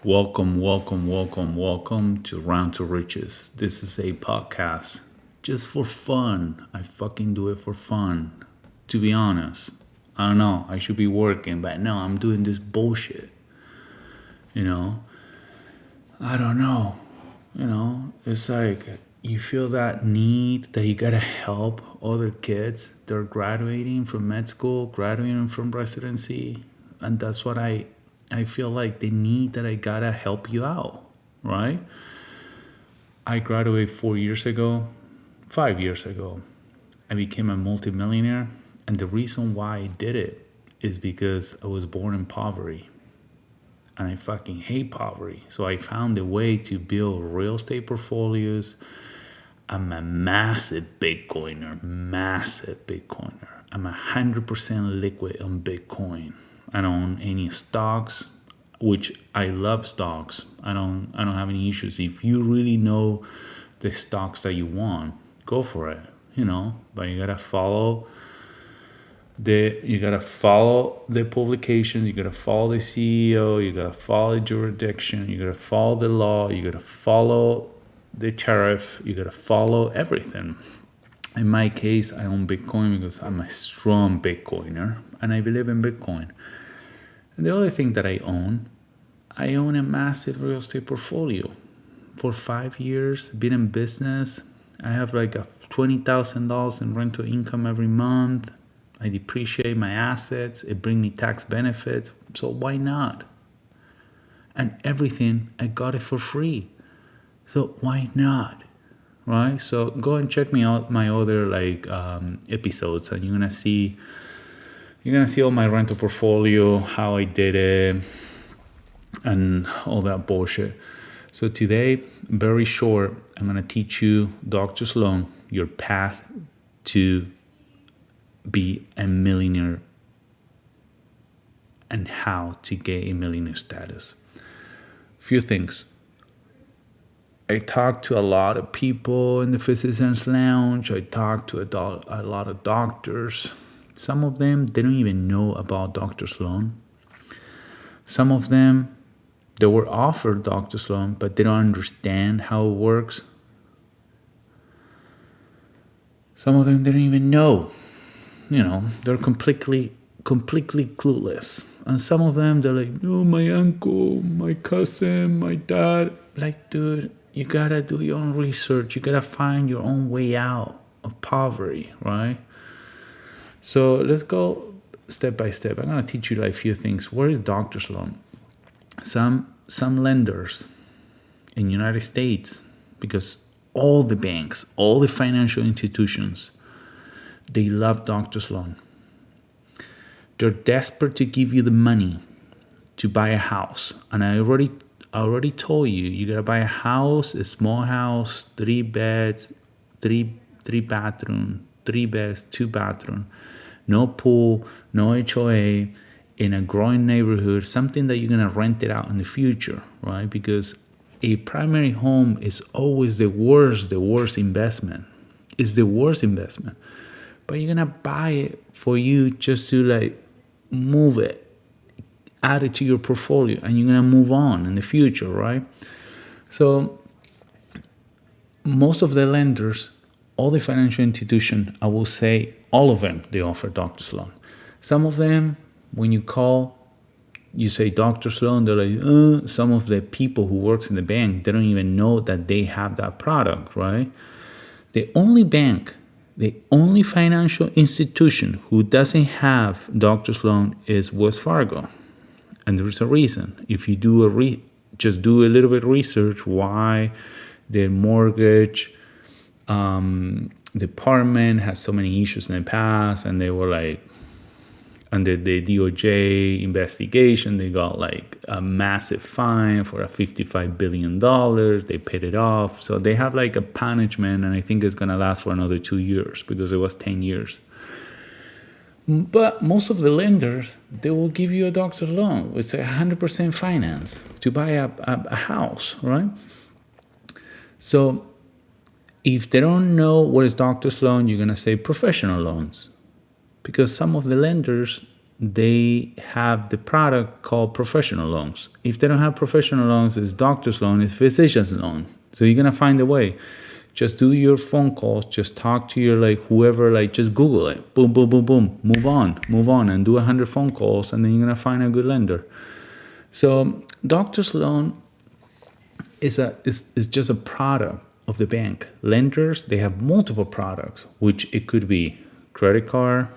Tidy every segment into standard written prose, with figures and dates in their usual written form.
Welcome to Round to Riches. This is a podcast just for fun. I fucking do it for fun. To be honest, I don't know. I should be working, but no, I'm doing this bullshit. You know, I don't know. It's like you feel that need that you gotta help other kids. They're graduating from med school, graduating from residency, and that's what I feel like the need that I gotta help you out, right? I graduated 4 years ago, 5 years ago. I became a multimillionaire, and the reason why I did it is because I was born in poverty, and I fucking hate poverty. So I found a way to build real estate portfolios. I'm a massive Bitcoiner. I'm 100% liquid on Bitcoin. I don't own any stocks, which I love stocks. I don't have any issues. If you really know the stocks that you want, go for it. But you gotta follow the publications, you gotta follow the CEO, you gotta follow the jurisdiction, you gotta follow the law, you gotta follow the tariff, you gotta follow everything. In my case, I own Bitcoin because I'm a strong Bitcoiner and I believe in Bitcoin. And the other thing that I own a massive real estate portfolio. For 5 years, been in business. I have like a $20,000 in rental income every month. I depreciate my assets. It brings me tax benefits. So why not? And everything, I got it for free. So why not? Right? So go and check me out my other episodes, and you're gonna see all my rental portfolio, how I did it, and all that bullshit. So today, very short, I'm gonna teach you doctor's loan, your path to be a millionaire and how to get a millionaire status. Few things. I talked to a lot of people in the Physicians Lounge. I talked to a lot of doctors. Some of them, they don't even know about doctor's loan. Some of them, they were offered doctor's loan, but they don't understand how it works. Some of them, they don't even know. They're completely clueless. And some of them, they're like, oh, my uncle, my cousin, my dad. Like, dude, you gotta do your own research. You gotta find your own way out of poverty, right? So let's go step by step. I'm gonna teach you a few things. What is doctor's loan? Some lenders in the United States, because all the banks, all the financial institutions, they love doctor's loan. They're desperate to give you the money to buy a house. And I already told you, you gotta buy a house, a small house, 3 beds, three bathroom, 3 beds, 2 bathroom, no pool, no HOA, in a growing neighborhood, something that you're gonna rent it out in the future, right? Because a primary home is always the worst investment. It's the worst investment. But you're gonna buy it for you just to move it, add it to your portfolio, and you're gonna move on in the future, right? So most of the lenders, all the financial institutions, I will say all of them, they offer doctor's loan. Some of them, when you call, you say doctor's loan, they're like, some of the people who works in the bank, they don't even know that they have that product, right? The only financial institution who doesn't have doctor's loan is Wells Fargo. And there's a reason. If you just do a little bit of research why the mortgage department has so many issues in the past, and they were under the DOJ investigation, they got a massive fine for a $55 billion. They paid it off. So they have a punishment, and I think it's going to last for another 2 years because it was 10 years. But most of the lenders, they will give you a doctor's loan. It's 100% finance to buy a house, right? So if they don't know what is doctor's loan, you're going to say professional loans. Because some of the lenders, they have the product called professional loans. If they don't have professional loans, it's doctor's loan, it's physician's loan. So you're gonna find a way. Just do your phone calls, just talk to your whoever, just Google it. Boom, boom, boom, boom. Move on and do 100 phone calls, and then you're gonna find a good lender. So doctor's loan is just a product of the bank. Lenders, they have multiple products, which it could be credit card,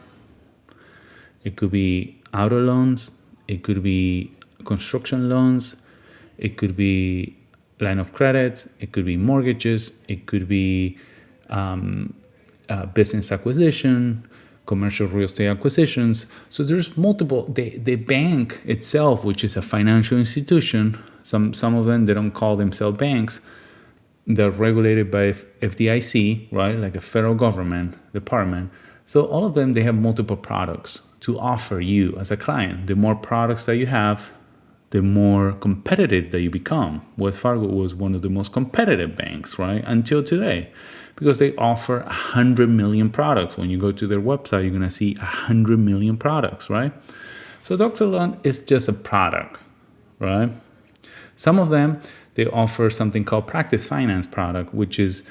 it could be auto loans, it could be construction loans, it could be line of credits, it could be mortgages, it could be business acquisition, commercial real estate acquisitions. So there's multiple. The bank itself, which is a financial institution, some of them, they don't call themselves banks. They're regulated by FDIC, right? Like a federal government department. So all of them, they have multiple products to offer you as a client. The more products that you have, the more competitive that you become. Wells Fargo was one of the most competitive banks, right? Until today, because they offer 100 million products. When you go to their website, you're gonna see 100 million products, right? So Dr. Loan is just a product, right? Some of them, they offer something called practice finance product, which is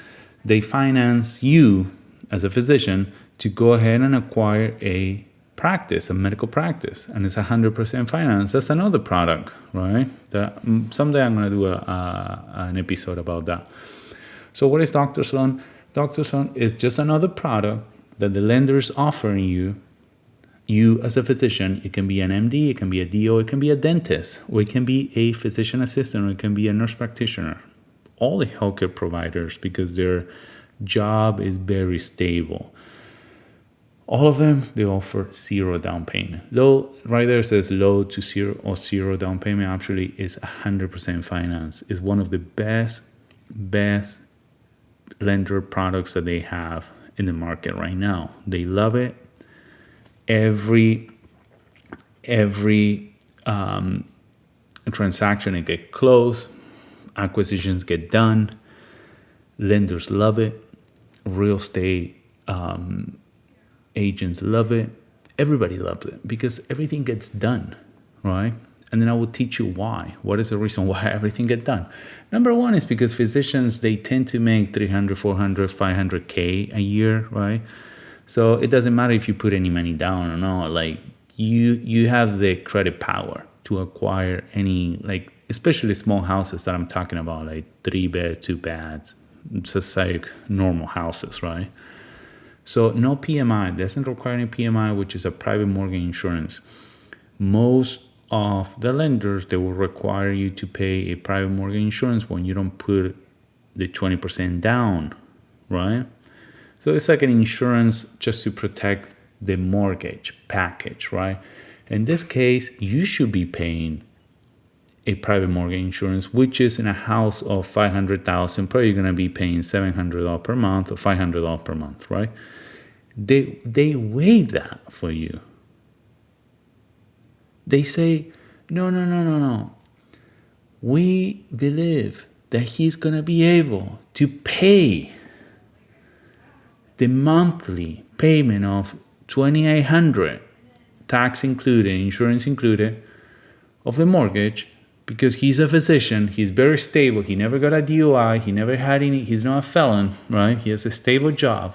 they finance you as a physician to go ahead and acquire a practice, a medical practice, and it's 100% finance. That's another product, right? That someday I'm going to do an episode about that. So what is doctor's loan? Doctor's loan is just another product that the lender's offering you. You as a physician, it can be an MD, it can be a DO, it can be a dentist, or it can be a physician assistant, or it can be a nurse practitioner. All the healthcare providers, because their job is very stable. All of them, they offer zero down payment. Low, right there says low to zero or zero down payment. Actually, is 100% finance. It's one of the best lender products that they have in the market right now. They love it. Every transaction, it get closed. Acquisitions get done. Lenders love it. Real estate agents love it. Everybody loves it because everything gets done, right? And then I will teach you why. What is the reason why everything gets done? Number one is because physicians, they tend to make 300, 400, 500K a year, right? So it doesn't matter if you put any money down or not. Like you have the credit power to acquire any, like especially small houses that I'm talking about, like 3-bed, 2-beds, just like normal houses, right? So no PMI, doesn't require any PMI, which is a private mortgage insurance. Most of the lenders, they will require you to pay a private mortgage insurance when you don't put the 20% down, right? So it's like an insurance just to protect the mortgage package, right? In this case, you should be paying a private mortgage insurance, which is in a house of $500,000, probably you're going to be paying $700 per month or $500 per month, right? They waive that for you. They say, no. We believe that he's going to be able to pay the monthly payment of $2,800, tax included, insurance included, of the mortgage, because he's a physician, he's very stable, he never got a DUI, he never had any, he's not a felon, right? He has a stable job.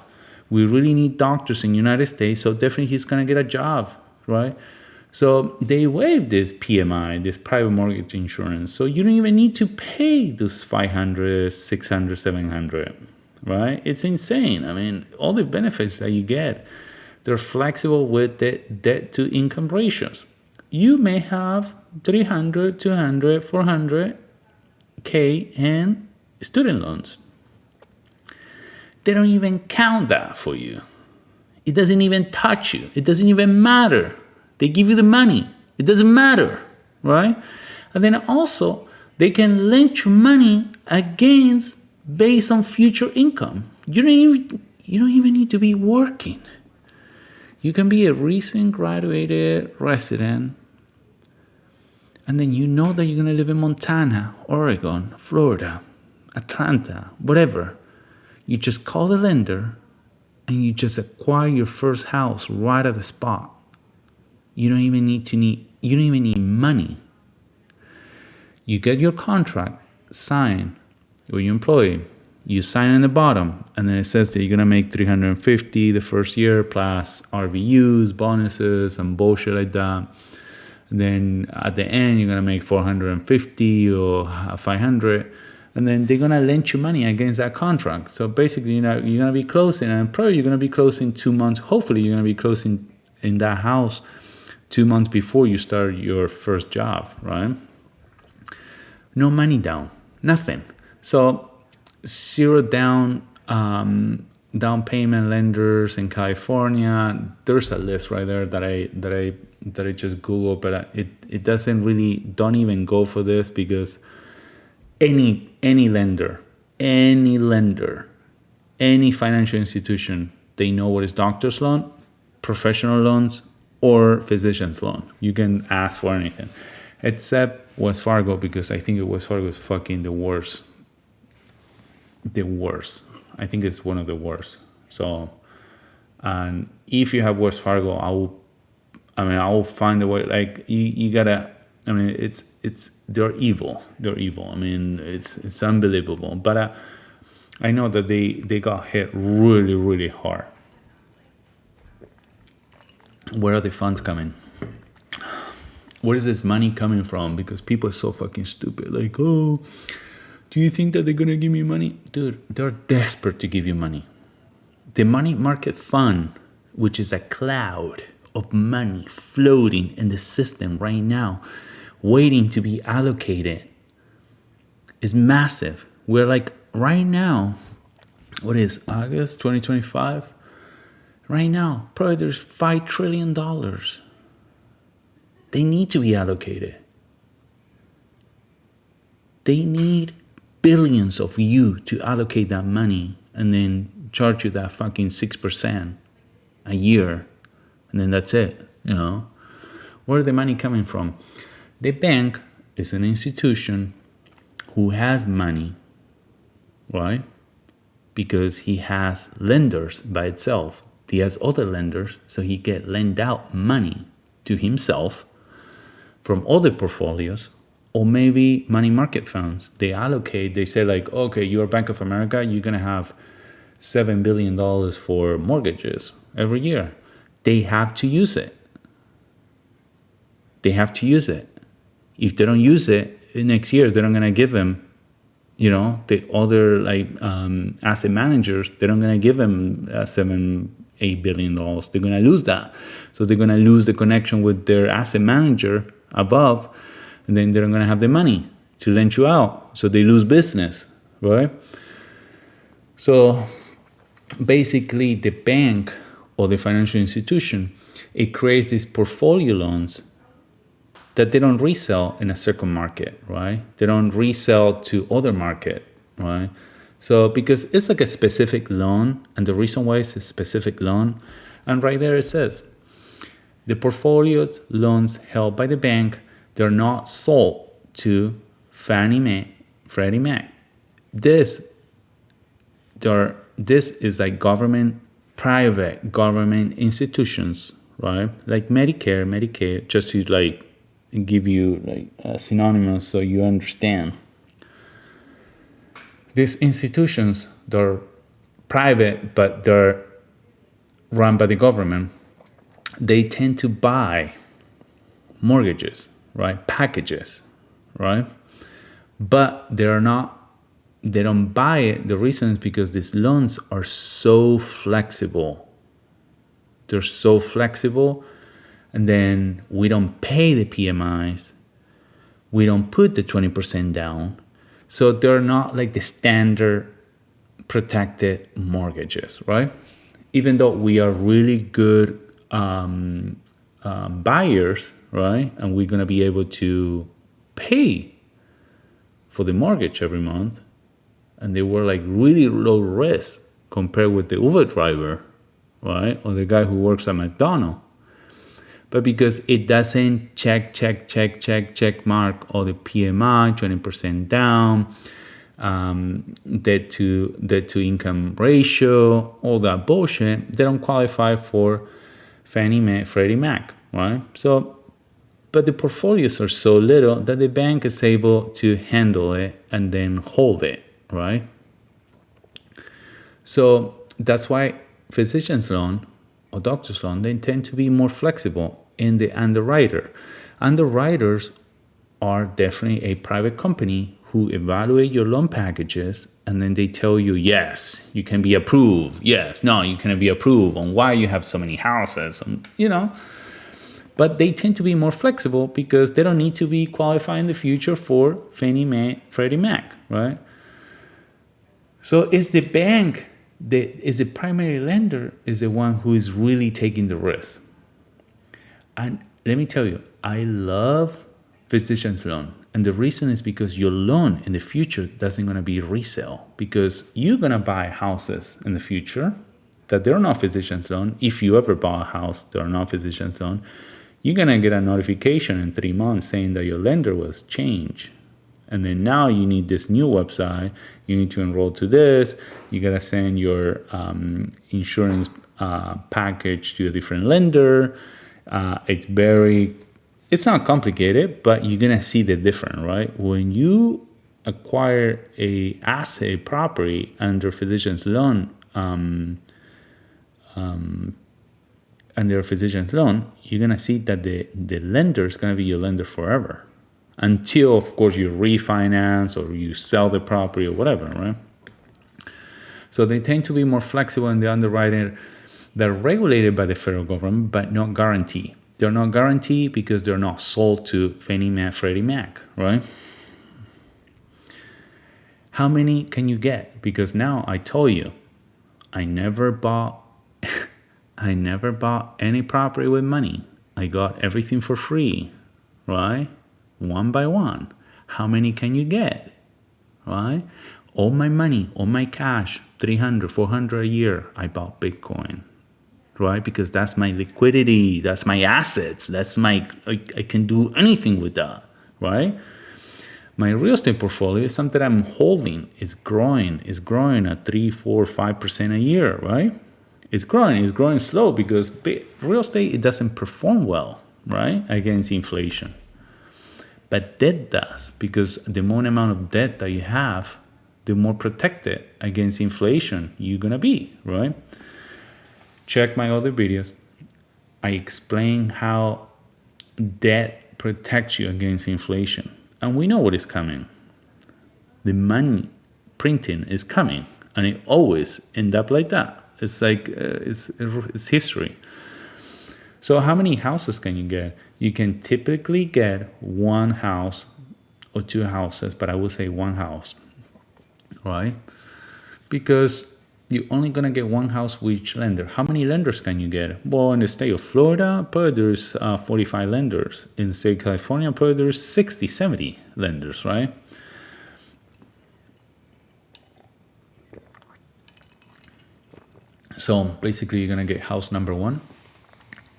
We really need doctors in the United States, so definitely he's going to get a job, right? So they waive this PMI, this private mortgage insurance, so you don't even need to pay those $500, $600, $700, right? It's insane. I mean, all the benefits that you get, they're flexible with the debt to income ratios. You may have 300, 200, 400K in student loans. They don't even count that for you. It doesn't even touch you. It doesn't even matter. They give you the money. It doesn't matter, right? And then also, they can lend you money against based on future income. You don't even need to be working. You can be a recent graduated resident, and then you know that you're going to live in Montana, Oregon, Florida, Atlanta, whatever. You just call the lender and you just acquire your first house right at the spot. You don't even need money. You get your contract signed with your employee. You sign in the bottom, and then it says that you're gonna make 350 the first year plus RVUs, bonuses, and bullshit like that. And then at the end, you're gonna make 450 or 500, and then they're gonna lend you money against that contract. So basically, you're gonna be closing, and probably you're gonna be closing 2 months. Hopefully, you're gonna be closing in that house 2 months before you start your first job, right? No money down, nothing. So zero down payment lenders in California. There's a list right there that I just Googled, but it doesn't really, don't even go for this, because any lender, any financial institution, they know what is doctor's loan, professional loans, or physician's loan. You can ask for anything, except Wells Fargo, because I think Wells Fargo is fucking the worst. I think it's one of the worst. So, and if you have Wells Fargo, I will find a way. Like you gotta. I mean, they're evil. I mean, it's unbelievable. But I know that they got hit really, really hard. Where are the funds coming? Where is this money coming from? Because people are so fucking stupid. Like, oh, do you think that they're going to give me money? Dude, they're desperate to give you money. The money market fund, which is a cloud of money floating in the system right now, waiting to be allocated, is massive. We're like, right now, what is August 2025? Right now, probably there's $5 trillion. They need to be allocated. They need billions of you to allocate that money and then charge you that fucking 6% a year. And then that's it, you know. Where is the money coming from? The bank is an institution who has money, right? Because he has lenders by itself. He has other lenders, so he can lend out money to himself from other portfolios, or maybe money market funds. They allocate, they say like, okay, you're Bank of America, you're gonna have $7 billion for mortgages every year. They have to use it. If they don't use it, next year they're not gonna give them, you know, the other like asset managers, they're not gonna give them $7-8 billion. They're gonna lose that. So they're gonna lose the connection with their asset manager above, and then they're not gonna have the money to lend you out. So they lose business, right? So basically the bank or the financial institution, it creates these portfolio loans that they don't resell in a second market, right? They don't resell to other market, right? So because it's like a specific loan, and the reason why it's a specific loan, and right there it says, the portfolios loans held by the bank, they're not sold to Fannie Mae, Freddie Mac. This is like private government institutions, right? Like Medicare, just to like give you like a synonymous so you understand. These institutions, they're private, but they're run by the government. They tend to buy mortgages, right? Packages, right? But they don't buy it. The reason is because these loans are so flexible. They're so flexible, and then we don't pay the PMIs. We don't put the 20% down. So they're not like the standard protected mortgages, right? Even though we are really good buyers, right? And we're going to be able to pay for the mortgage every month. And they were like really low risk compared with the Uber driver, right? Or the guy who works at McDonald's. But because it doesn't check mark all the PMI, 20% down, debt to income ratio, all that bullshit, they don't qualify for Fannie Mae, Freddie Mac. right? So, but the portfolios are so little that the bank is able to handle it and then hold it, right? So that's why physician's loan or doctor's loan, they tend to be more flexible in the underwriter. Underwriters are definitely a private company who evaluate your loan packages and then they tell you, yes, you can be approved. Yes, no, you can be approved on why you have so many houses, But they tend to be more flexible because they don't need to be qualified in the future for Fannie Mae, Freddie Mac, right? So it's the bank that is the primary lender is the one who is really taking the risk. And let me tell you, I love physician's loan. And the reason is because your loan in the future doesn't going to be resale because you're going to buy houses in the future that they're not physician's loan. If you ever buy a house, they're not physician's loan. You're going to get a notification in 3 months saying that your lender was changed. And then now you need this new website. You need to enroll to this. You got to send your insurance package to a different lender. It's not complicated, but you're going to see the difference, right? When you acquire a asset property under physician's loan, you're going to see that the lender is going to be your lender forever. Until, of course, you refinance or you sell the property or whatever, right? So they tend to be more flexible in the underwriting. They're regulated by the federal government, but not guaranteed. They're not guaranteed because they're not sold to Fannie Mae, Freddie Mac, right? How many can you get? Because now I told you, I never bought any property with money. I got everything for free, right? One by one. How many can you get, right? All my money, all my cash, $300, $400 a year, I bought Bitcoin, right? Because that's my liquidity, that's my assets, I can do anything with that, right? My real estate portfolio is something I'm holding. It's growing at 3, 4, 5% a year, right? It's growing slow because real estate, it doesn't perform well, right? Against inflation. But debt does, because the more amount of debt that you have, the more protected against inflation you're going to be, right? Check my other videos. I explain how debt protects you against inflation. And we know what is coming. The money printing is coming, and it always ends up like that. It's like, it's history. So how many houses can you get? You can typically get one house or two houses, but I would say one house, right? Because you're only going to get one house with each lender. How many lenders can you get? Well, in the state of Florida, there's 45 lenders. In the state of California, there's 60, 70 lenders, right? So basically, you're going to get house number one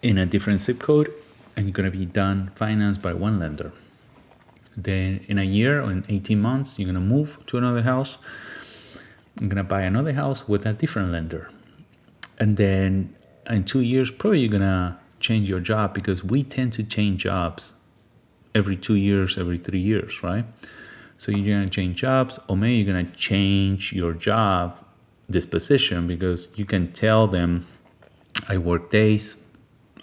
in a different zip code, and you're going to be done financed by one lender. Then in a year or in 18 months, you're going to move to another house. You're going to buy another house with a different lender. And then in 2 years, probably you're going to change your job, because we tend to change jobs every 2 years, every 3 years, right? So you're going to change jobs, or maybe you're going to change your job disposition, because you can tell them, I work days,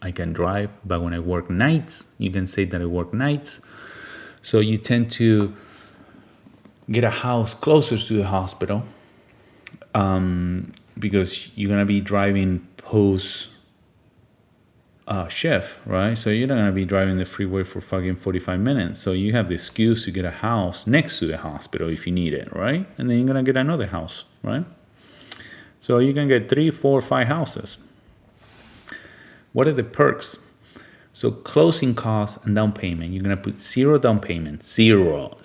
I can drive, but when I work nights, you can say that I work nights. So you tend to get a house closer to the hospital, because you're going to be driving post shift, right? So you're not going to be driving the freeway for fucking 45 minutes. So you have the excuse to get a house next to the hospital if you need it, right? And then you're going to get another house, right? So you can get 3, 4, 5 houses. What are the perks? So closing costs and down payment. You're going to put 0 down payment. Zero.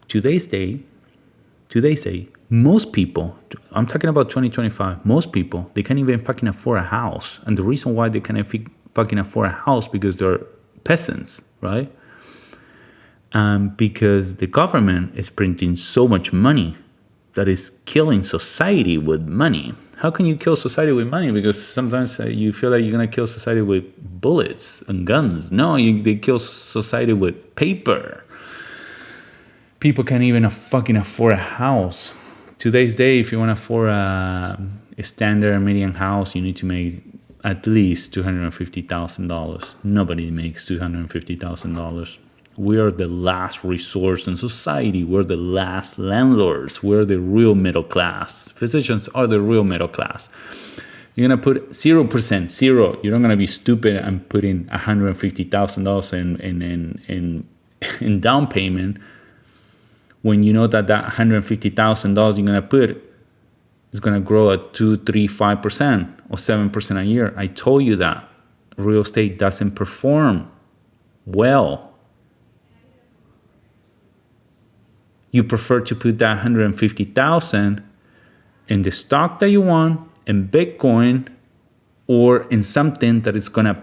Today's day, most people, I'm talking about 2025, most people, they can't even fucking afford a house. And the reason why they can't fucking afford a house, because they're peasants, right? Because the government is printing so much money that is killing society with money. How can you kill society with money? Because sometimes you feel like you're going to kill society with bullets and guns. No, they kill society with paper. People can't even fucking afford a house. Today's day, if you want to afford a standard median house, you need to make at least $250,000. Nobody makes $250,000. We are the last resource in society. We're the last landlords. We're the real middle class. Physicians are the real middle class. You're going to put 0%, zero. You're not going to be stupid and putting $150,000 in down payment when you know that $150,000 you're going to put is going to grow at 2, 3, 5% or 7% a year. I told you that real estate doesn't perform well. You prefer to put that $150,000 in the stock that you want, in Bitcoin, or in something that is going to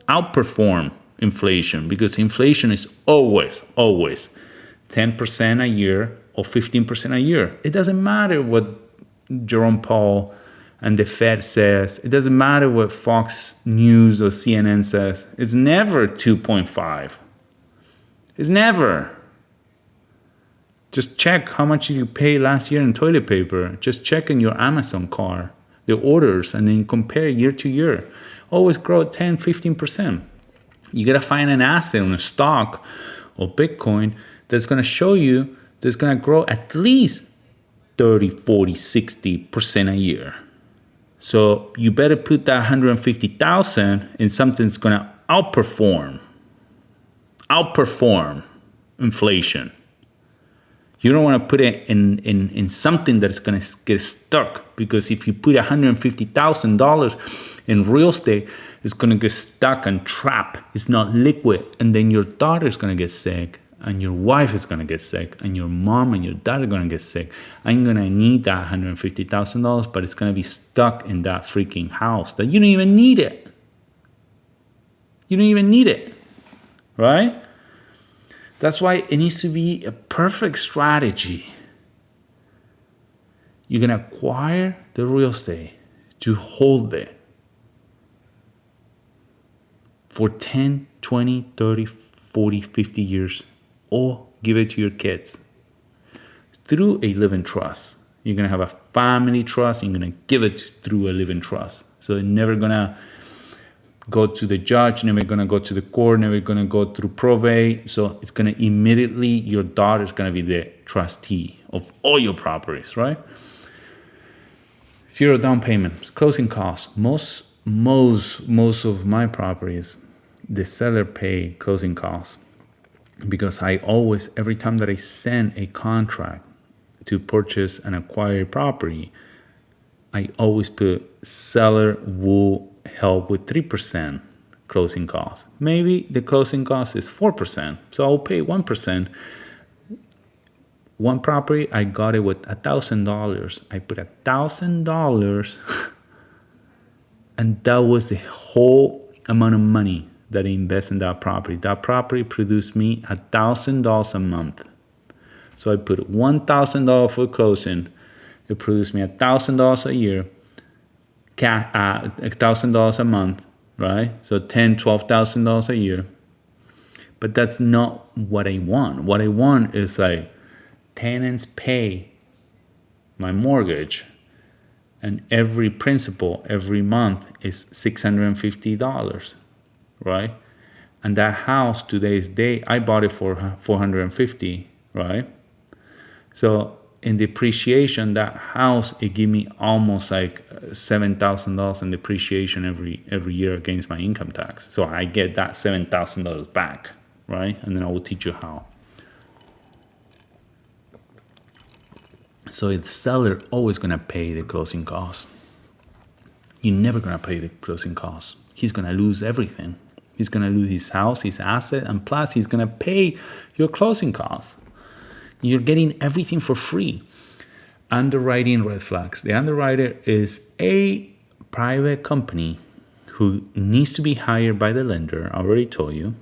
outperform inflation, because inflation is always 10% a year or 15% a year. It doesn't matter what Jerome Powell and the Fed says. It doesn't matter what Fox News or CNN says. It's never 2.5. It's never. Just check how much you paid last year in toilet paper. Just check in your Amazon cart, the orders, and then compare year to year. Always grow 10, 15%. You got to find an asset on a stock or Bitcoin that's going to show you that's going to grow at least 30, 40, 60% a year. So you better put that 150,000 in something that's going to outperform inflation. You don't want to put it in something that's going to get stuck, because if you put $150,000 in real estate, it's going to get stuck and trapped. It's not liquid. And then your daughter is going to get sick, and your wife is going to get sick, and your mom and your dad are going to get sick. I'm going to need that $150,000, but it's going to be stuck in that freaking house that you don't even need it. You don't even need it, right? That's why it needs to be a perfect strategy. You're going to acquire the real estate to hold it for 10, 20, 30, 40, 50 years, or give it to your kids through a living trust. You're going to have a family trust. You're going to give it through a living trust. So it's never going to go to the judge, never going to go to the court, never going to go through probate. So it's going to immediately, your daughter is going to be the trustee of all your properties, right? Zero down payment, closing costs. Most of my properties, the seller pay closing costs, because I always, every time that I send a contract to purchase and acquire property, I always put seller will help with 3% closing costs. Maybe the closing cost is 4%, so I'll pay 1%. One property, I got it with $1,000. I put $1,000, and that was the whole amount of money that I invest in that property. That property produced me $1,000 a month. So I put $1,000 for closing. It produced me $1,000 a year, $1,000 a month, right? So $10,000, $12,000 a year. But that's not what I want. What I want is like tenants pay my mortgage, and every principal every month is $650, right? And that house today's day, I bought it for $450, right? So in depreciation, that house, it gave me almost like $7,000 in depreciation every year against my income tax. So I get that $7,000 back, right? And then I will teach you how. So the seller always gonna pay the closing costs. You're never gonna pay the closing costs. He's gonna lose everything. He's gonna lose his house, his asset, and plus he's gonna pay your closing costs. You're getting everything for free. Underwriting red flags. The underwriter is a private company who needs to be hired by the lender, I already told you,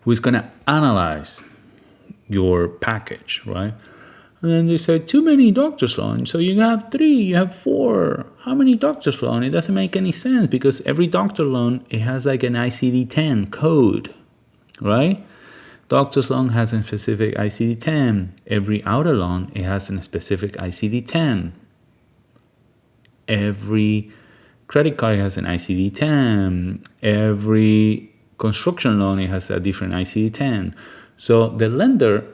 who is going to analyze your package, right? And then they said, too many doctor's loans. So you have 3, you have 4. How many doctor's loan? It doesn't make any sense because every doctor loan, it has like an ICD-10 code, right? Doctor's loan has a specific ICD-10. Every auto loan, it has a specific ICD-10. Every credit card has an ICD-10. Every construction loan, it has a different ICD-10. So the lender,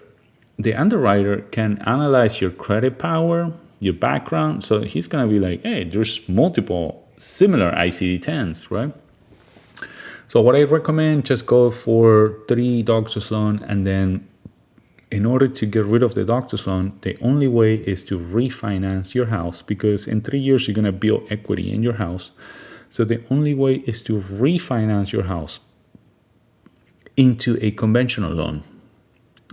the underwriter can analyze your credit power, your background. So he's going to be like, hey, there's multiple similar ICD-10s, right? So what I recommend, just go for 3 doctor's loan, and then in order to get rid of the doctor's loan, the only way is to refinance your house, because in 3 years you're going to build equity in your house. So the only way is to refinance your house into a conventional loan,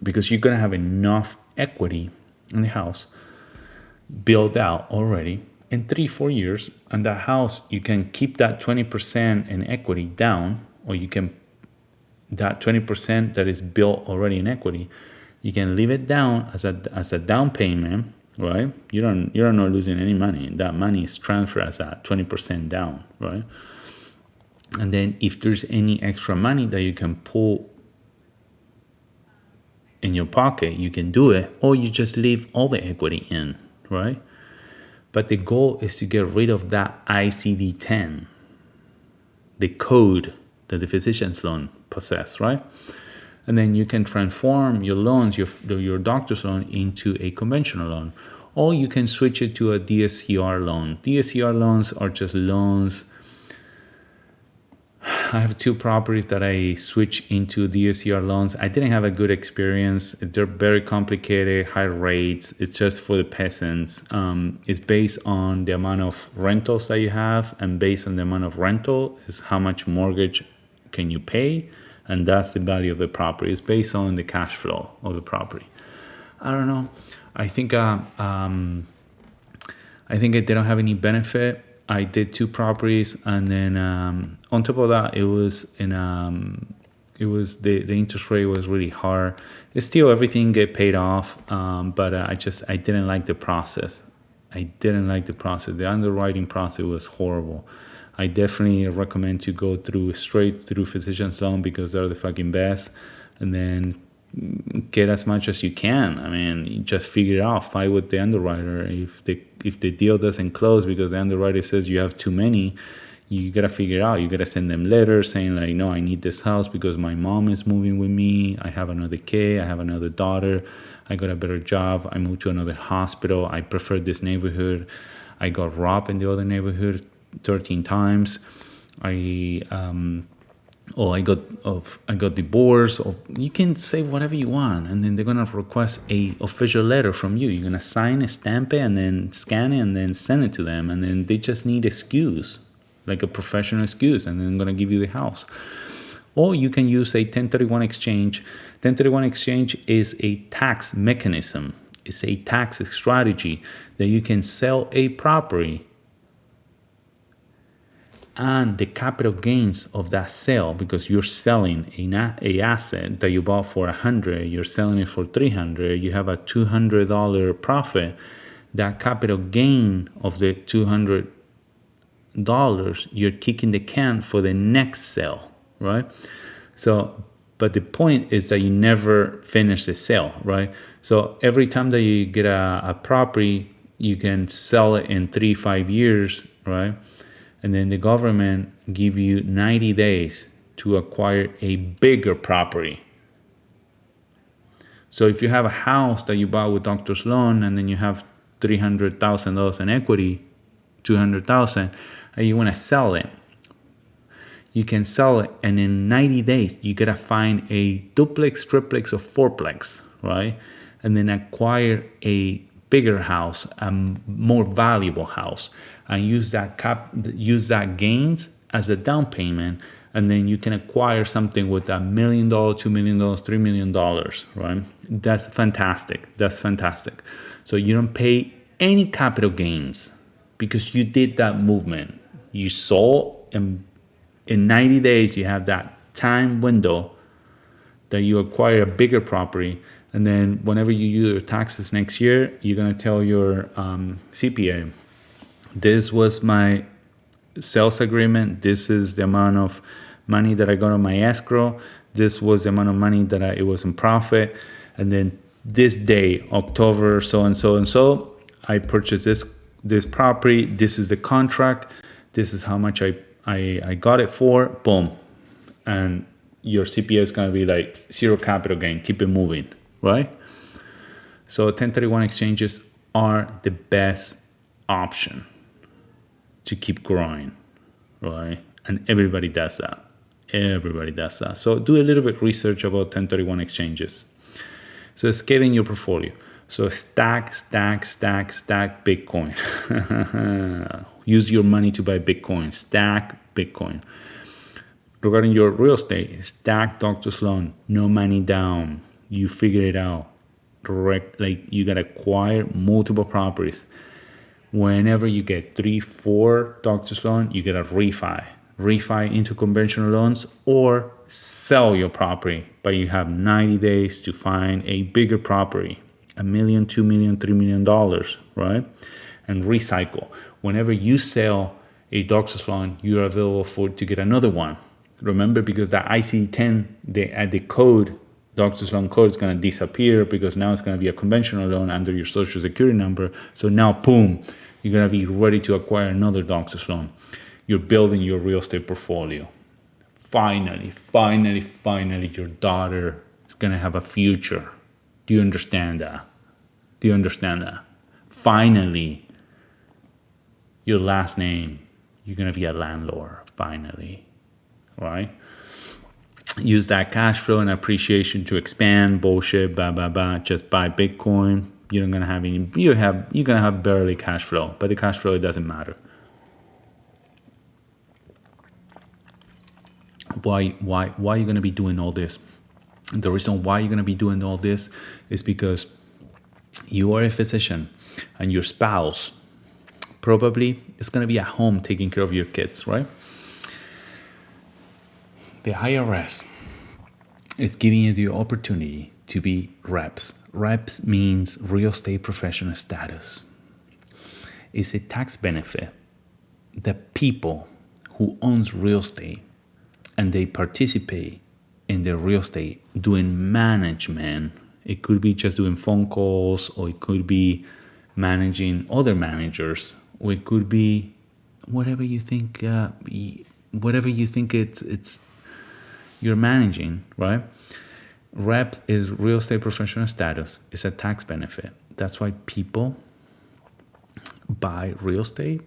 because you're going to have enough equity in the house built out already in 3-4 years. And that house, you can keep that 20% in equity down, or you can, that 20% that is built already in equity, you can leave it down as a down payment, right? You're not losing any money. That money is transferred as a 20% down, right? And then if there's any extra money that you can pull in your pocket, you can do it, or you just leave all the equity in, right? But the goal is to get rid of that ICD-10, the code that the physician's loan possess, right? And then you can transform your loans, your doctor's loan, into a conventional loan. Or you can switch it to a DSCR loan. DSCR loans are just loans. I have 2 properties that I switched into DSCR loans. I didn't have a good experience. They're very complicated, high rates. It's just for the peasants. It's based on the amount of rentals that you have, and based on the amount of rental is how much mortgage can you pay, and that's the value of the property. It's based on the cash flow of the property. I don't know. I think they don't have any benefit. I did 2 properties, and then on top of that, the interest rate was really hard. It's still, everything get paid off, but I didn't like the process. The underwriting process was horrible. I definitely recommend to go straight through physician's loan, because they're the fucking best, and then get as much as you can. I mean, you just figure it out. Fight with the underwriter. If the deal doesn't close because the underwriter says you have too many, you gotta figure it out. You gotta send them letters saying like, no, I need this house because my mom is moving with me. I have another kid. I have another daughter. I got a better job. I moved to another hospital. I prefer this neighborhood. I got robbed in the other neighborhood 13 times. I got divorced. Or you can say whatever you want, and then they're gonna request a official letter from you. You're gonna sign it, stamp it, and then scan it, and then send it to them, and then they just need excuse, like a professional excuse, and then they're gonna give you the house. Or you can use a 1031 exchange. 1031 exchange is a tax mechanism. It's a tax strategy that you can sell a property, and the capital gains of that sale, because you're selling a asset that you bought for $100, you're selling it for $300, you have a $200 profit. That capital gain of the $200, you're kicking the can for the next sale, right? So, but the point is that you never finish the sale, right? So every time that you get a property, you can sell it in 3-5 years, right? And then the government give you 90 days to acquire a bigger property. So if you have a house that you bought with doctor's loan, and then you have $300,000 in equity, $200,000, and you want to sell it, you can sell it, and in 90 days you gotta find a duplex, triplex, or fourplex, right? And then acquire a bigger house, a more valuable house, and use that gains as a down payment, and then you can acquire something with $1 million, $2 million, $3 million, right? That's fantastic. So you don't pay any capital gains because you did that movement. You sold, and in 90 days you have that time window that you acquire a bigger property, And then whenever you do your taxes next year, you're going to tell your CPA, this was my sales agreement. This is the amount of money that I got on my escrow. This was the amount of money that it was in profit. And then this day, October, so and so and so, I purchased this property. This is the contract. This is how much I got it for. Boom. And your CPA is going to be like zero capital gain. Keep it moving, right? So 1031 exchanges are the best option to keep growing, right? And everybody does that. Everybody does that. So do a little bit of research about 1031 exchanges. So scaling your portfolio. So stack Bitcoin. Use your money to buy Bitcoin. Stack Bitcoin. Regarding your real estate, stack doctor's loan. No money down. You figure it out. Like you gotta acquire multiple properties. Whenever you get 3-4 doctor's loan, you get a refi into conventional loans, or sell your property. But you have 90 days to find a bigger property, $1 million, $2 million, $3 million, right? And recycle. Whenever you sell a doctor's loan, you are available to get another one. Remember, because the IC10, the code, doctor's loan code is going to disappear, because now it's going to be a conventional loan under your social security number. So now, boom, you're going to be ready to acquire another doctor's loan. You're building your real estate portfolio. Finally, your daughter is going to have a future. Do you understand that? Finally, your last name, you're going to be a landlord, finally, right? Use that cash flow and appreciation to expand. Bullshit, just buy Bitcoin. You're gonna have you're gonna have barely cash flow, but the cash flow, it doesn't matter. Why are you gonna be doing all this? And the reason why you're gonna be doing all this is because you are a physician, and your spouse probably is gonna be at home taking care of your kids, right? The IRS is giving you the opportunity to be reps. Reps means real estate professional status. It's a tax benefit that people who owns real estate and they participate in the real estate doing management. It could be just doing phone calls, or it could be managing other managers, or it could be whatever you think. It's you're managing, right? Reps is real estate professional status. It's a tax benefit. That's why people buy real estate,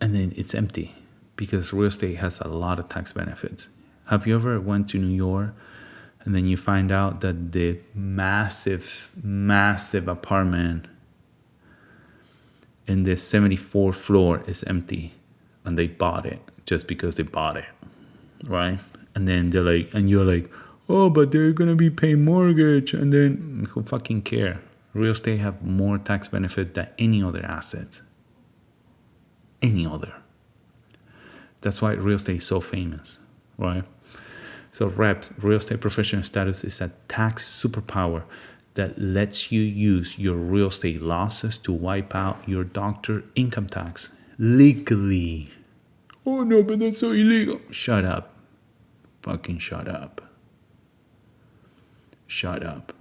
and then it's empty, because real estate has a lot of tax benefits. Have you ever went to New York and then you find out that the massive apartment in the 74th floor is empty, and they bought it just because they bought it, right? And then they're like, and you're like, oh, but they're gonna be paying mortgage, and then who fucking care? Real estate have more tax benefit than any other asset. Any other. That's why real estate is so famous, right? So reps, real estate professional status, is a tax superpower that lets you use your real estate losses to wipe out your doctor income tax legally. Oh no, but that's so illegal. Shut up. Fucking shut up. Shut up.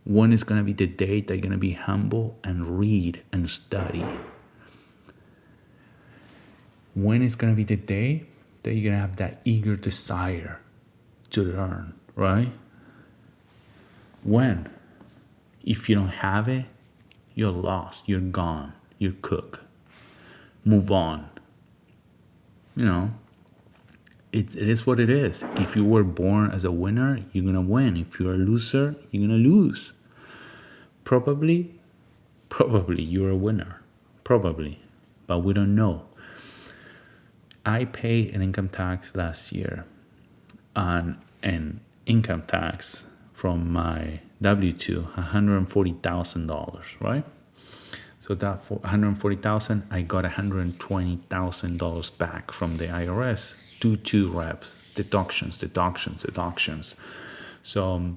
When is going to be the day that you're going to be humble and read and study? When is going to be the day that you're going to have that eager desire to learn, right? When? If you don't have it, you're lost, you're gone, you're cooked. Move on. You know, it is what it is. If you were born as a winner, you're going to win. If you're a loser, you're going to lose. Probably you're a winner. Probably. But we don't know. I paid an income tax last year on an income tax from my W-2, $140,000, right? So that for $140,000, I got $120,000 back from the IRS due to reps. deductions. So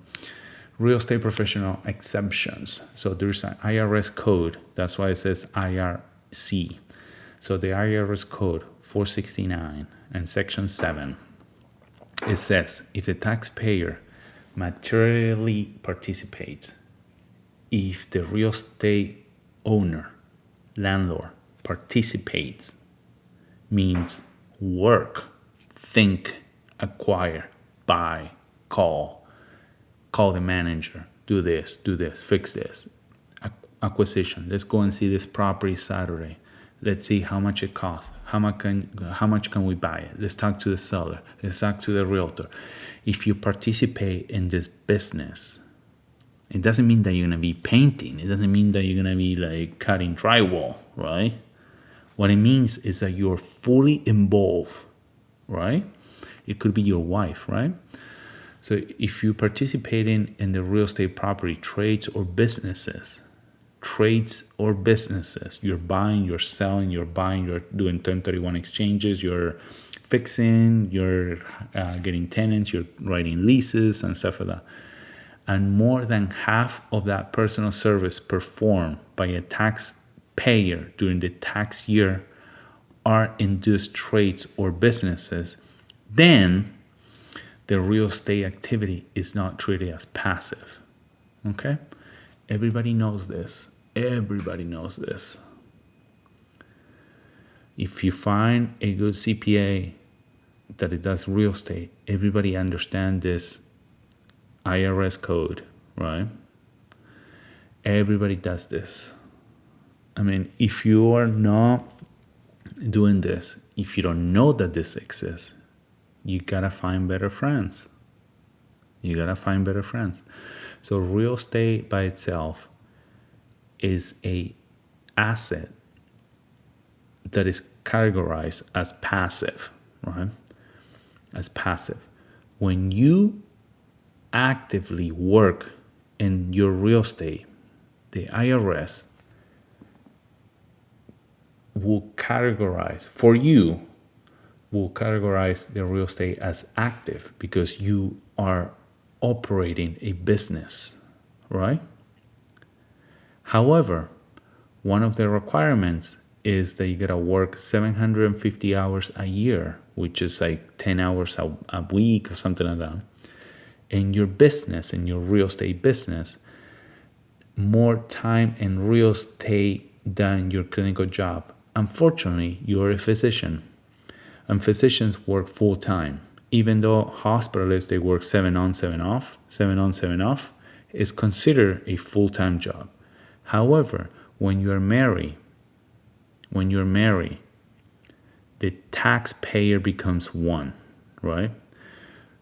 real estate professional exemptions. So there's an IRS code. That's why it says IRC. So the IRS code 469 and section 7, it says if the taxpayer materially participates, if the real estate owner, landlord, participates, means work, think, acquire, buy, call the manager, do this, fix this, acquisition. Let's go and see this property Saturday. Let's see how much it costs. How much can we buy it? Let's talk to the seller. Let's talk to the realtor. If you participate in this business, it doesn't mean that you're gonna be painting. It doesn't mean that you're gonna be like cutting drywall, right? What it means is that you're fully involved, right? It could be your wife, right? So if you participate in the real estate property trades or businesses, you're buying, you're selling, you're doing 1031 exchanges, you're fixing, you're getting tenants, you're writing leases and stuff like that. And more than half of that personal service performed by a taxpayer during the tax year are in those trades or businesses, then the real estate activity is not treated as passive. Okay? Everybody knows this. If you find a good CPA that it does real estate, everybody understands this IRS code, right? Everybody does this. I mean, if you are not doing this, if you don't know that this exists, you gotta find better friends. So real estate by itself is a asset that is categorized as passive, right? As passive. When you actively work in your real estate, the IRS will categorize the real estate as active because you are operating a business, right? However, one of the requirements is that you gotta work 750 hours a year, which is like 10 hours a week or something like that. In your business, in your real estate business, more time in real estate than your clinical job. Unfortunately, you're a physician, and physicians work full time. Even though hospitalists, they work 7 on, 7 off, is considered a full-time job. However, when you're married, the taxpayer becomes one, right?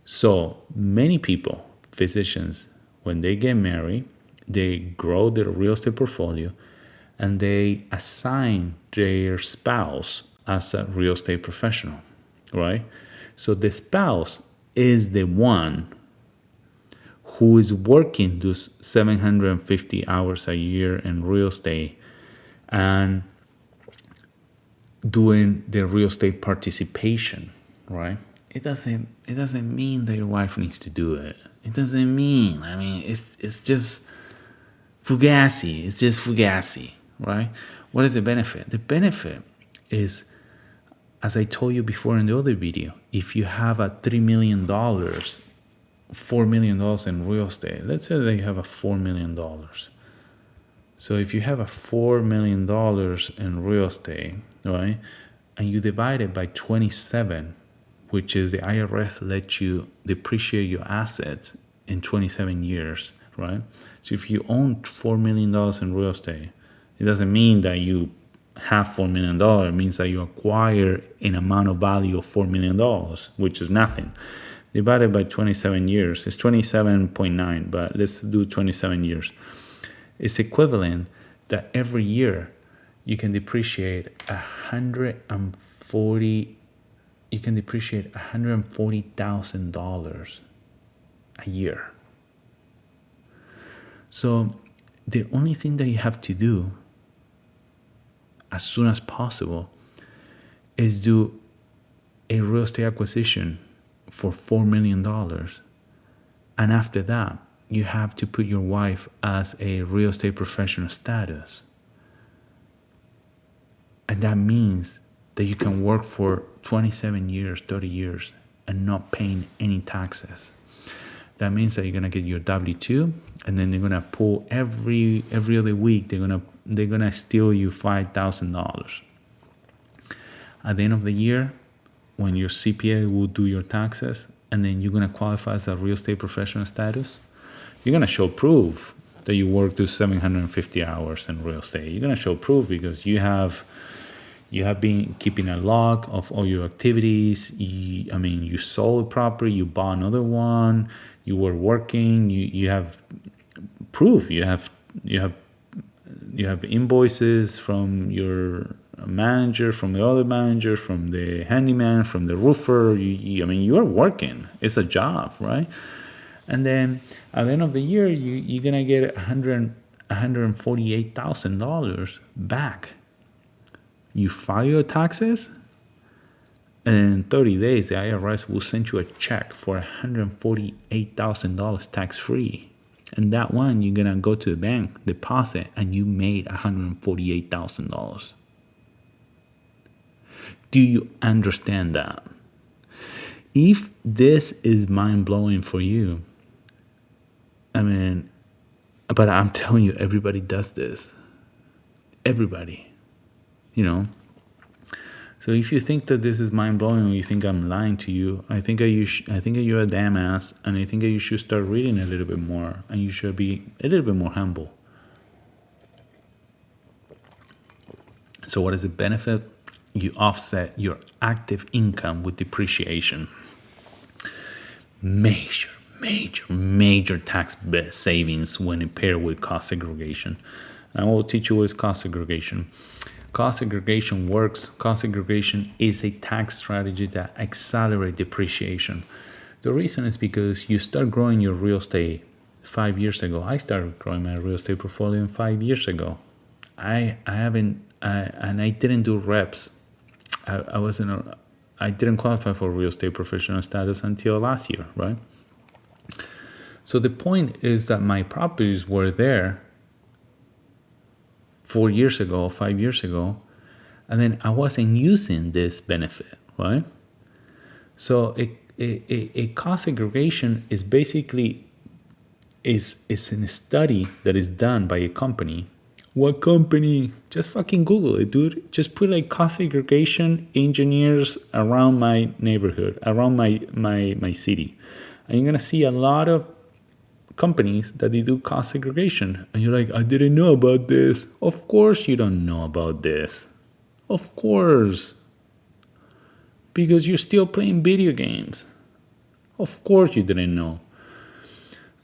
So many people, physicians, when they get married, they grow their real estate portfolio and they assign their spouse as a real estate professional, right? So the spouse is the one who is working those 750 hours a year in real estate and doing the real estate participation, right? It doesn't mean that your wife needs to do it. It doesn't mean, it's just fugazi. It's just fugazi, right? What is the benefit? The benefit is, as I told you before in the other video, if you have a $3 million, $4 million in real estate, let's say that you have a $4 million. So if you have a $4 million in real estate, right, and you divide it by 27, which is the IRS lets you depreciate your assets in 27 years, right? So if you own $4 million in real estate, it doesn't mean that you have $4 million. It means that you acquire an amount of value of $4 million, which is nothing. Divided by 27 years, it's 27.9, but let's do 27 years. It's equivalent that every year you can depreciate $140,000 a year. So the only thing that you have to do as soon as possible is do a real estate acquisition for $4 million. And after that, you have to put your wife as a real estate professional status. And that means that you can work for 27 years, 30 years, and not paying any taxes. That means that you're gonna get your W-2, and then they're gonna pull every other week. They're gonna steal you $5,000. At the end of the year, when your CPA will do your taxes, and then you're gonna qualify as a real estate professional status, you're gonna show proof that you worked to 750 hours in real estate. You're gonna show proof because you have been keeping a log of all your activities. You sold a property, you bought another one, you were working, you have proof. You have invoices from your manager, from the other manager, from the handyman, from the roofer. You are working. It's a job, right? And then at the end of the year, you're gonna get $148,000 back. You file your taxes, and in 30 days, the IRS will send you a check for $148,000 tax-free. And that one, you're going to go to the bank, deposit, and you made $148,000. Do you understand that? If this is mind-blowing for you, but I'm telling you, everybody does this. Everybody. So if you think that this is mind-blowing, or you think I'm lying to you, I think that you're a damn ass, and I think that you should start reading a little bit more, and you should be a little bit more humble. So what is the benefit? You offset your active income with depreciation. Major tax savings when paired with cost segregation. I will teach you what is cost segregation. Cost segregation works. Cost segregation is a tax strategy that accelerates depreciation. The reason is because you start growing your real estate 5 years ago. I started growing my real estate portfolio 5 years ago. I didn't do reps. I didn't qualify for real estate professional status until last year, right? So the point is that my properties were there 4 years ago, 5 years ago, and then I wasn't using this benefit, right? So a cost segregation is basically is a study that is done by a company. What company? Just fucking Google it, dude. Just put like cost segregation engineers around my neighborhood, around my city, and you're gonna see a lot of companies that they do cost segregation. And you're like, I didn't know about this. Of course you don't know about this. Of course. Because you're still playing video games. Of course you didn't know.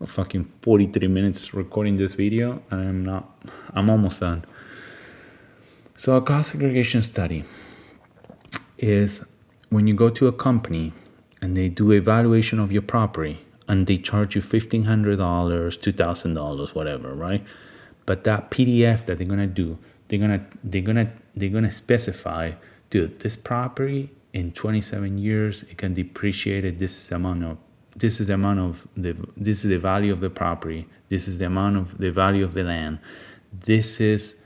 Fucking 43 minutes recording this video, and I'm almost done. So a cost segregation study is when you go to a company and they do evaluation of your property, and they charge you $1,500, $2,000, whatever, right? But that PDF that they're gonna do, they're gonna specify, dude, this property in 27 years it can depreciate it. This is the value of the property. This is the amount of the value of the land. This is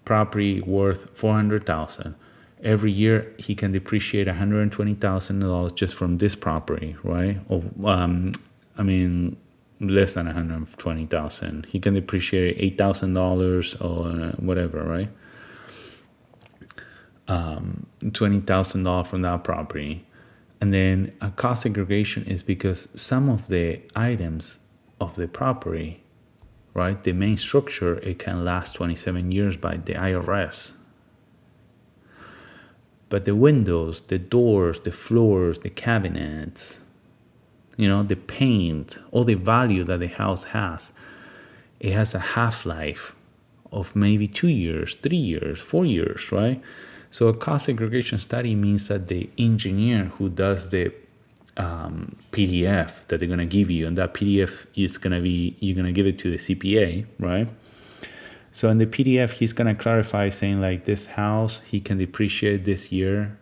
property worth $400,000. Every year he can depreciate $120,000 just from this property, right? Less than $120,000. He can depreciate $8,000 or whatever, right? $20,000 from that property. And then a cost segregation is because some of the items of the property, right, the main structure, it can last 27 years by the IRS. But the windows, the doors, the floors, the cabinets, the paint, all the value that the house has, it has a half-life of maybe 2 years, 3 years, 4 years, right? So a cost segregation study means that the engineer who does the PDF that they're going to give you, and that PDF is going to be, you're going to give it to the CPA, right? So in the PDF, he's going to clarify saying like this house, he can depreciate this year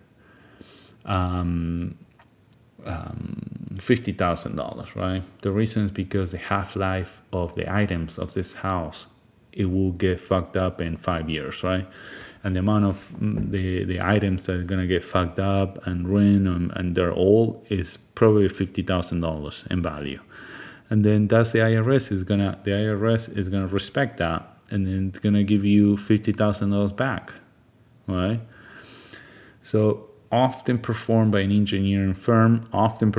$50,000, right? The reason is because the half-life of the items of this house, it will get fucked up in 5 years, right? And the amount of the items that are gonna get fucked up and ruined and they're old is probably $50,000 in value. And then that's the IRS is gonna respect that, and then it's gonna give you $50,000 back, right? So often performed by an engineering firm, always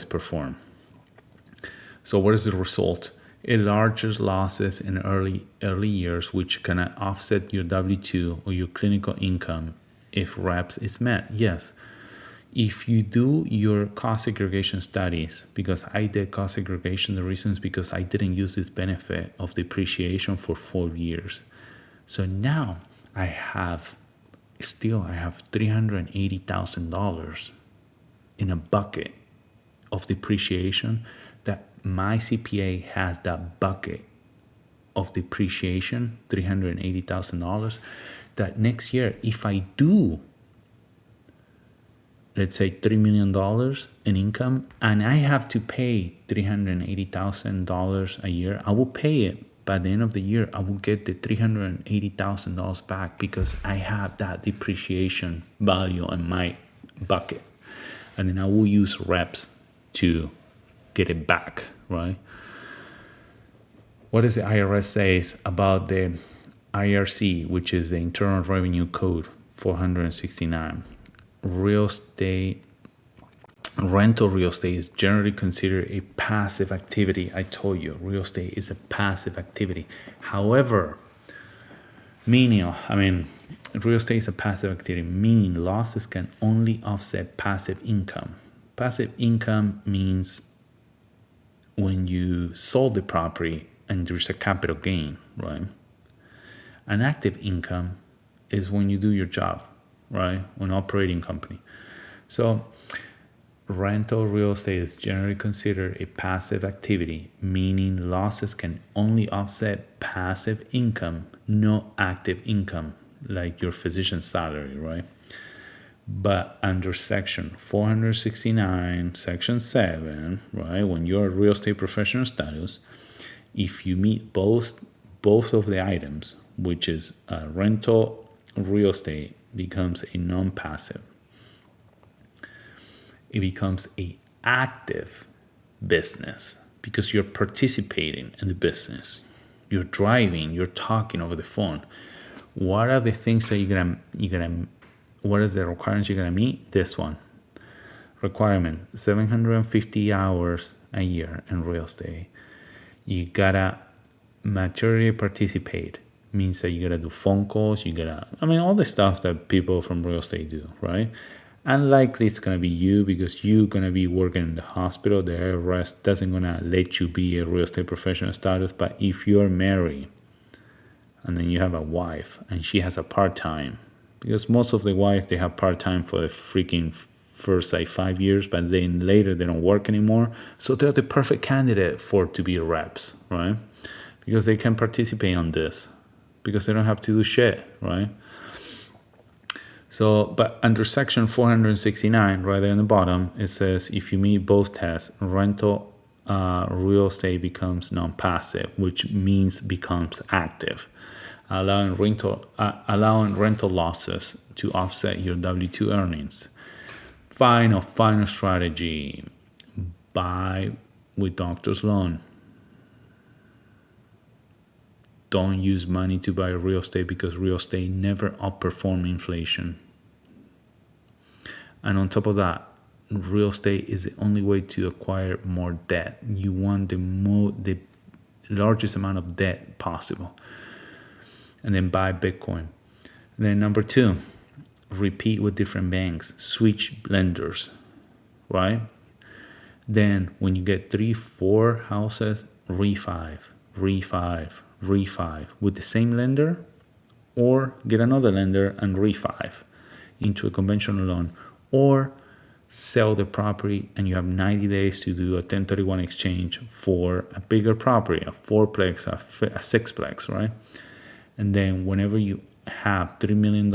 perform. So what is the result? It larger losses in early years, which can offset your W-2 or your clinical income if REPS is met. Yes, if you do your cost segregation studies, because I did cost segregation, the reason is because I didn't use this benefit of depreciation for 4 years. So now I have $380,000 in a bucket of depreciation that my CPA has that bucket of depreciation, $380,000, that next year, if I do, let's say $3 million in income, and I have to pay $380,000 a year, I will pay it. By the end of the year, I will get the $380,000 back because I have that depreciation value in my bucket. And then I will use reps to get it back, right? What does the IRS says about the IRC, which is the Internal Revenue Code 469? Rental real estate is generally considered a passive activity. I told you, real estate is a passive activity. However, real estate is a passive activity, meaning losses can only offset passive income. Passive income means when you sold the property and there's a capital gain, right? An active income is when you do your job, right? An operating company. So rental real estate is generally considered a passive activity, meaning losses can only offset passive income, no active income, like your physician's salary, right? But under Section 469, Section 7, right, when you're a real estate professional status, if you meet both of the items, which is rental real estate becomes a non-passive. It becomes a active business because you're participating in the business. You're driving, you're talking over the phone. What are the things that what is the requirements you're gonna meet? This one. Requirement, 750 hours a year in real estate. You gotta materially participate. Means that you gotta do phone calls, all the stuff that people from real estate do, right? Unlikely it's gonna be you because you're gonna be working in the hospital. The IRS doesn't gonna let you be a real estate professional status. But if you're married and then you have a wife and she has a part-time, because most of the wives, they have part-time for the freaking first 5 years, but then later they don't work anymore. So they're the perfect candidate to be reps, right? Because they can participate on this because they don't have to do shit, right? So, but under Section 469, right there in the bottom, it says if you meet both tests, rental real estate becomes non-passive, which means becomes active, allowing rental losses to offset your W-2 earnings. Final strategy: buy with doctor's loan. Don't use money to buy real estate because real estate never outperforms inflation. And on top of that, real estate is the only way to acquire more debt. You want the largest amount of debt possible. And then buy Bitcoin. Then number 2, repeat with different banks. Switch lenders, right? Then when you get 3-4 houses, refi with the same lender, or get another lender and refi into a conventional loan, or sell the property and you have 90 days to do a 1031 exchange for a bigger property, a 4-plex, a 6-plex, right? And then whenever you have $3 million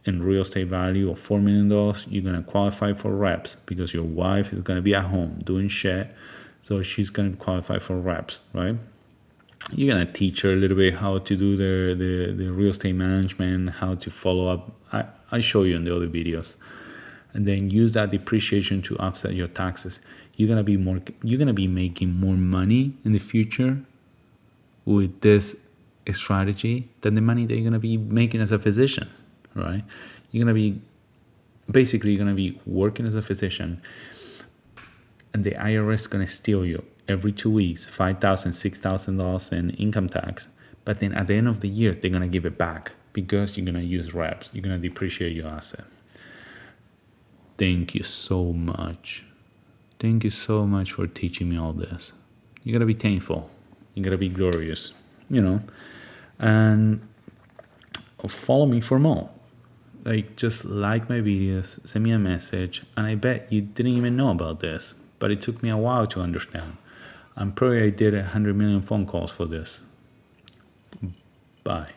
in real estate value of $4 million, you're going to qualify for reps because your wife is going to be at home doing shit. So she's going to qualify for reps, right? You're going to teach her a little bit how to do the real estate management, how to follow up. I show you in the other videos. And then use that depreciation to offset your taxes. You're going to be making more money in the future with this strategy than the money that you're going to be making as a physician, right? You're going to be working as a physician, and the IRS is going to steal you every 2 weeks, $5,000, $6,000 in income tax. But then at the end of the year, they're going to give it back because you're going to use reps. You're going to depreciate your asset. Thank you so much. Thank you so much for teaching me all this. You gotta be thankful. You gotta be glorious, And follow me for more. Just like my videos, send me a message, and I bet you didn't even know about this, but it took me a while to understand. I'm probably I did 100 million phone calls for this. Bye.